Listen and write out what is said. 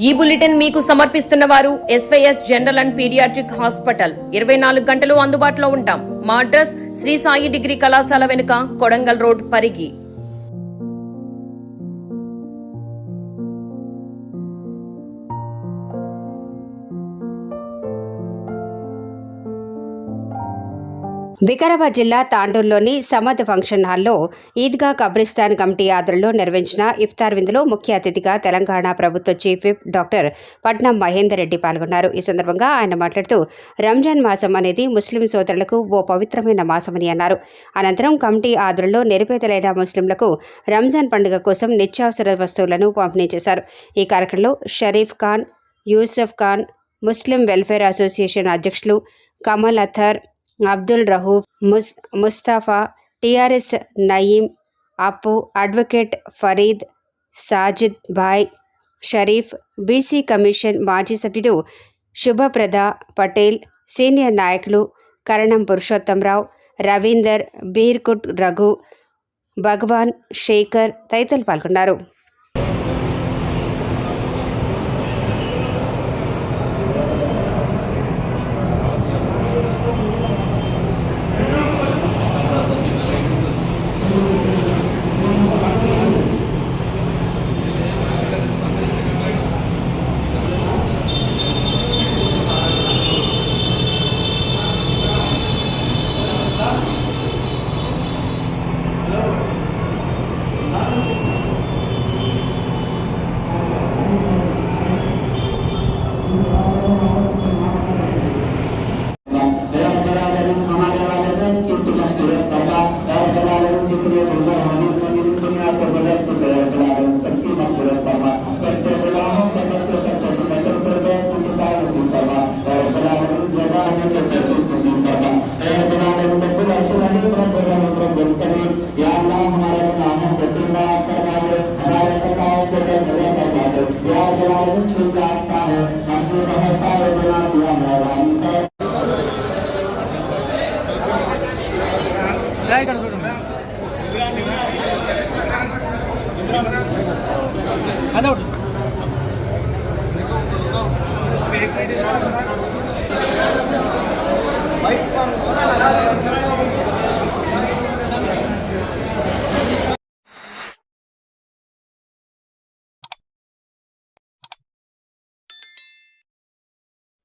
ఈ బులెటిన్ మీకు సమర్పిస్తున్న వారు SYS general and pediatric hospital 24 గంటలు అందుబాటులో ఉంటాం. మా అడ్రస్ శ్రీ సాయి డిగ్రీ కళాశాల వెనుక కొడంగల్ రోడ్ పరిగి. వికారాబాద్ జిల్లా తాండూరులోని సమద్ ఫంక్షన్ హాల్లో ఈద్గా కబ్రిస్తాన్ కమిటీ ఆధ్వర్యంలో నిర్వహించిన ఇఫ్తార్ విందులో ముఖ్య అతిథిగా తెలంగాణ ప్రభుత్వ చీఫ్ విప్ డాక్టర్ పట్నం మహేందర్ రెడ్డి పాల్గొన్నారు. ఈ సందర్భంగా ఆయన మాట్లాడుతూ రంజాన్ మాసం అనేది ముస్లిం సోదరులకు ఓ పవిత్రమైన మాసమని అన్నారు. అనంతరం కమిటీ ఆధ్వర్యంలో నిరుపేదలైన ముస్లింలకు రంజాన్ పండుగ కోసం నిత్యావసర వస్తువులను పంపిణీ చేశారు. ఈ కార్యక్రమంలో Sharif Khan, Yusuf Khan, Muslim welfare association అధ్యక్షులు Kamal Athar, Abdul Rauf, Mustafa, TRS Nayeem, Appu, advocate Farid, Sajid bhai, Sharif, BC commission మాజీ సభ్యుడు శుభప్రద పటేల్, సీనియర్ నాయకులు కరణం పురుషోత్తంరావు, రవీందర్, బీర్కుట్ రఘు, భగవాన్, శేఖర్ తదితరులు పాల్గొన్నారు. बाइक पर